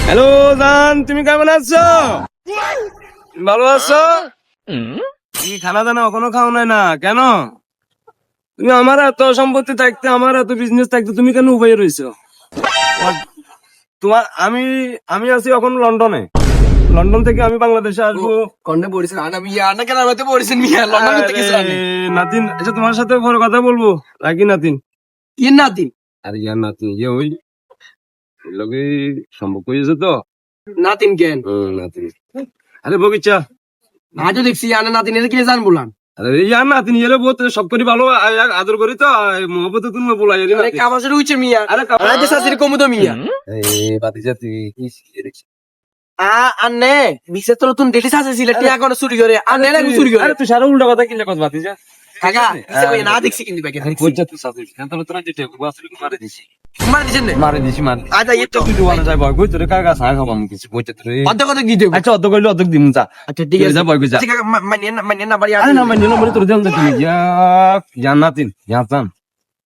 Hello জান, তুমি কেমন আছো? ভালো আছো? কি খানা দানা এখনো খাও নাই না কেন? তুমি আমার এত সম্পত্তি থাকতে, আমার এত বিজনেস থাকতে তুমি কেন উপায় রয়েছো? তোমার আমি আমি আছি এখন লন্ডনে। লন্ডন থেকে আমি বাংলাদেশে আসবো। কন্যা পড়েছেন আনা মিয়া না কেন আমাতে পড়েছেন মিয়া লন্ডন থেকে গেছেন আপনি নাতিন, আচ্ছা তোমার সাথে পরে কথা বলবো। রাখি নাতিন। কি নাতি আর ইয়ার নাতিন ইয়ে ওই লোকে সম্পর্ক হয়েছে তো। নাতিন কেন নাতিন, আরে বগিচা, আজও দেখছি আনা নাতিনের কি জান বলান আরে ইয়ার নাতিন ইয়ে বহুত সব করি ভালো আদর করি তো মোহব্বত তুমি বলাই আরে কামাশের উইছে মিয়া আরে আজ শাসির কমুদো মিয়া বাতিজা তুই আনে বিশেষ তো নতুন ডেলি সাজে ছিল টিয়া কোন চুরি করে আনে না চুরি করে আরে তুই সারা উল্টা কথা কিনলে কথা বাতিজা কাকা সে কই না দেখছি কিন্তু ব্যাগে কইছা তুই সাথে কেন তোরা যেতে বাসরি মারে দিছি মার দিছেন না মারে দিছি মারে আচ্ছা এই তো তুই ওয়ানা যাই বয় কই তোরে কাকা সাহা খাবাম কিছু কইতে তোরে অর্ধ কথা কি দেব আচ্ছা অত কইলে অত দিমু যা আচ্ছা ঠিক আছে যা বয় কই যা কাকা মানে না বাড়ি আরে না মানে না মরে তোরে দেন যা তুমি যা জান্নাতিন জানাতাম